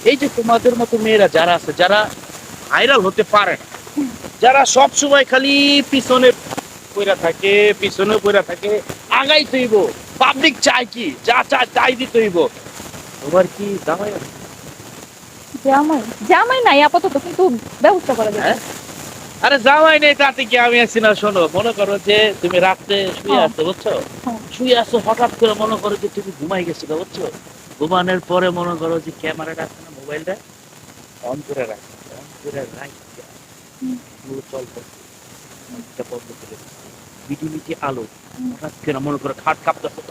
এই যে তোমাদের মতো মেয়েরা যারা আছে, যারা ভাইরাল হতে পারে না, যারা সব সময় খালি পিছনে পইরা থাকে, পিছনে পইরা থাকে, আগাই তৈব, পাবলিক চাই কি, যা চায় তাই দিতে হইব। তোমার কি জামাই আছে? জামাই জামাই নাই আপাতত, কিন্তু ব্যবস্থা করা যাবে। হ্যাঁ? আরে জামাই নেই তাতে কি আমি আছি না? শোনো, মনে করো যে তুমি রাত্রে শুয়ে হ্যাঁ। আছো, বুঝছো? হ্যাঁ। শুয়ে আছো, হঠাৎ করে মনে করো যে তুমি ঘুমাই গেছো, বুঝছো? ঘুমানোর পরে মনে করো যে ক্যামেরাটা আছে না, মোবাইলটা অন করে রাখো, অন করে রাখো, চলতে বন্ধ করে ভিডিওটি আলো, হঠাৎ করে মনে করো খাট কাঁপতেছে,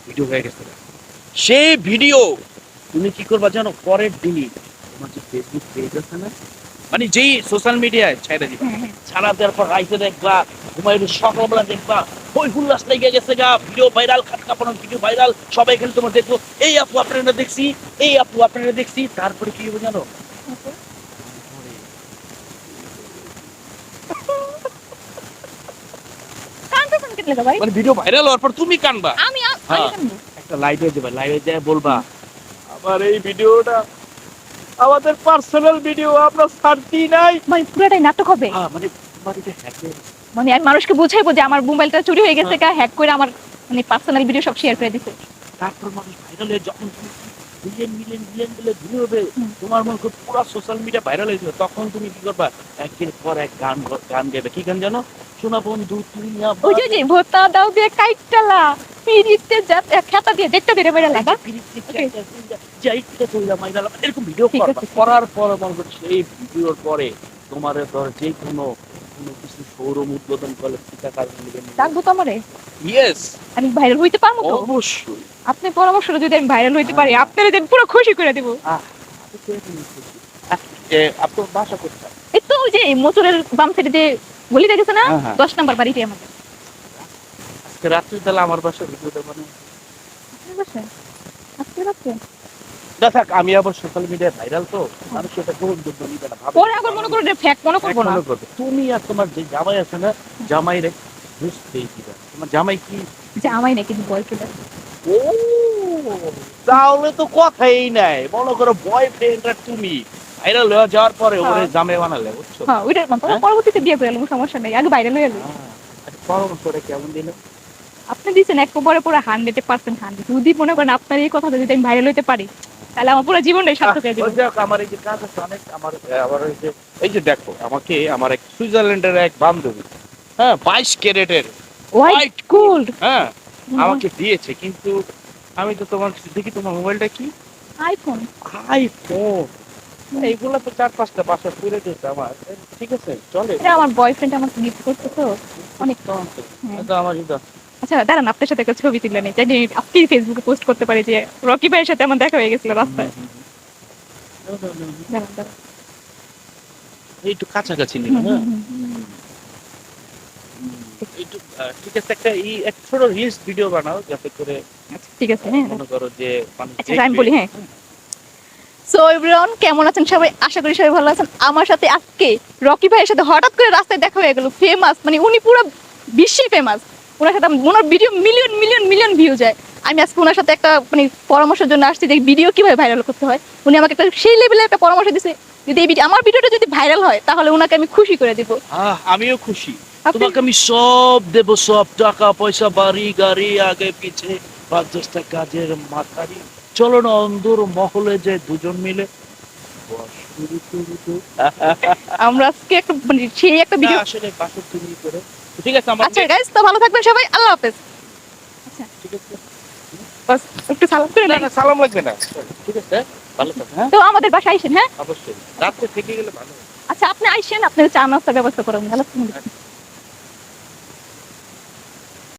ভিডিও হয়ে গেছে। সেই ভিডিও তুমি কি করবা জানো? পরের দিনই তোমার যে ফেসবুক পেজ আছে না, মানে যেই সোশ্যাল মিডিয়ায় ছেড়ে দিবা, ছাড়া দেওয়ার পর রাইতে দেখবা, ঘুমাইলে সকালবেলা দেখবা হই হুল্লাস লেগে গেছে গা, ভিডিও ভাইরাল, খাট কাঁপানোর ভিডিও ভাইরাল, সবাই এখানে তোমার দেখবো, এই আপু আপনারা দেখছি, এই আপু আপনারা দেখছি। তারপরে কি হবে জানো? কাঁদতেছেন কেন লাগা ভাই? মানে ভিডিও ভাইরাল হওয়ার পর তুমি কানবা। আমি হ্যাঁ, কাঁদবো? একটা লাইভে দেবা, লাইভে দিয়ে বলবা আমার এই ভিডিওটা আমাদের পার্সোনাল ভিডিও, আমরা ছাড়তি নাই। ভাই পুরাটাই নাটক হবে? মানে তোমার এটা হ্যাকে, মানে আমি মানুষকে বুঝাইবো যে আমার মোবাইলটা চুরি হয়ে গেছে, হ্যাক করে আমার মানে পার্সোনাল ভিডিও সব শেয়ার করে দিছে। তারপর মানুষ ভাইরাল হয়ে যখন মিলিয়ন মিলিয়ন মিলিয়ন বলে ভিউ হবে, তোমার মনে করো পুরো সোশ্যাল মিডিয়া ভাইরাল হয়ে যাবে, তখন তুমি কি করবা? একের পর এক গান গান গাইবে। কি গান জানো? শোনা বন্ধু তুমি ওই যে যে ভোতা দাও দিয়ে কাইটালা পিরিতে যা খেতা দিয়ে দেখতে বেরে বেরে লাগা। এরকম ভিডিও ঠিক করবা, আছে। করার পরে মনে করো সেই ভিডিওর পরে তোমার ধর যে কোনো কোনো কিছু শোরুম উদ্বোধন করলে টাকা ডাকবো তো আমারে? ইয়েস, আমি ভাইরাল হইতে পারবো তো? অবশ্যই। আপনি পরামর্শটা যদি আমি ভাইরাল হইতে পারি, আপনারা দেন পুরো খুশি করে দেব। আপনার বাসা কোথায়? এই তো ওই যে মোচরের বাম সাইডে যে গলিটা গেছে না, হ্যাঁ, হ্যাঁ। 10 নাম্বার বাড়িতে আমাদের। আজকে রাত্রে তাহলে আমার বাসা ভিডিওটা মানে আপনার বাসায়? আজকে রাতে? না থাক, আমি আবার সোশ্যাল মিডিয়ায় ভাইরাল তো, মানুষ এটা গ্রহণ করবে নিবে না, ভাবে পরে আবার মনে করো যে ফ্যাক মনে করবো না। মনে করবে। তুমি আর তোমার যে জামাই আছে না, জামাই রে বুঝতেই দিবা। তোমার জামাই কি জামাই নাকি বয়ফ্রেন্ড আছে? ও, তাহলে তো কথাই নাই। মনে করো বয়ফ্রেন্ড আর তুমি ভাইরাল হয়ে যাওয়ার পরে ওরে জামাই বানালে, বুঝছো? হ্যাঁ, ওইটা পরবর্তীতে বিয়ে করে এলাম, সমস্যা নেই, আগে ভাইরাল হয়ে এলো। পরামর্শটা কেমন দিল? আপনি দিচ্ছেন একবারে পুরো 100% 100। যদি মনে করেন আপনার এই কথাটা যদি আমি ভাইরাল হইতে পারি, তাহলে আমার পুরো জীবনটাই সার্থক হয়ে যাবে। আমার এই যে কাজ আছে অনেক, আমার আবার এই যে দেখো, আমাকে আমার এক সুইজারল্যান্ডের এক বান্ধবী, হ্যাঁ, 22 ক্যারেটের হোয়াইট গোল্ড, হ্যাঁ আমাকে দিয়েছে, কিন্তু আমি তো তোমার দেখি তোমার মোবাইলটা কি আইফোন। আইফোন, এইগুলো তো 4-5টা বাসা পুরে দিয়েছে আমার। ঠিক আছে, চলে। এটা আমার বয়ফ্রেন্ড আমাকে গিফট করতে তো অনেক। তো আমার এটা আচ্ছা দাঁড়ান, আপনার সাথে একটা ছবি তুলে নেই, জানি আপনি ফেসবুকে পোস্ট করতে পারি যে রকি ভাইয়ের সাথে আমার দেখা হয়ে গেছিল রাস্তায়। দাঁড়ান দাঁড়ান। একটু কাছাকাছি নিব না? একটু ঠিক আছে, একটা ছোট রিলস ভিডিও বানাও, যাতে করে আচ্ছা ঠিক আছে, হ্যাঁ। মনে করো যে মানুষ আচ্ছা আমি বলি, হ্যাঁ। সো এভরিওয়ান, কেমন আছেন সবাই? আশা করি সবাই ভালো আছেন। আমার সাথে আজকে রকি ভাইয়ের সাথে হঠাৎ করে রাস্তায় দেখা হয়ে গেল। ফেমাস, মানে উনি পুরো বিশ্বে ফেমাস। ওনার সাথে ওনার video million million million view যায়। আমি আজকে ওনার সাথে একটা মানে পরামর্শের জন্য আসছি যে ভিডিও কিভাবে ভাইরাল করতে হয়। উনি আমাকে একটা সেই লেভেলের একটা পরামর্শ দিয়েছে, যদি এই আমার ভিডিওটা যদি ভাইরাল হয় তাহলে ওনাকে আমি খুশি করে দিব। আমিও খুশি, তোমাকে আমি সব দেব, সব টাকা পয়সা, বাড়ি গাড়ি, আগে পিছে 5-10টা কাজের মাথারি। চলো না অন্দর মহলে যে দুজন মিলে আমরা আজকে একটা মানে সেই একটা ভিডিও। আসলে বাসর তুমি করে। ঠিক আছে আমার। আচ্ছা গাইস, তো ভালো থাকবেন সবাই, আল্লাহ হাফেজ। আচ্ছা ঠিক আছে, বাস একটু সালাম করে না নেন। না সালাম লাগবে না, ঠিক আছে, ভালো থাকো। হ্যাঁ তো আমাদের বাসায় আইসেন, হ্যাঁ অবশ্যই, রাত্রে থেকে গেলে ভালো। আচ্ছা আপনি আইসেন, আপনার চা নাস্তার ব্যবস্থা করুন, ভালো থাকবেন।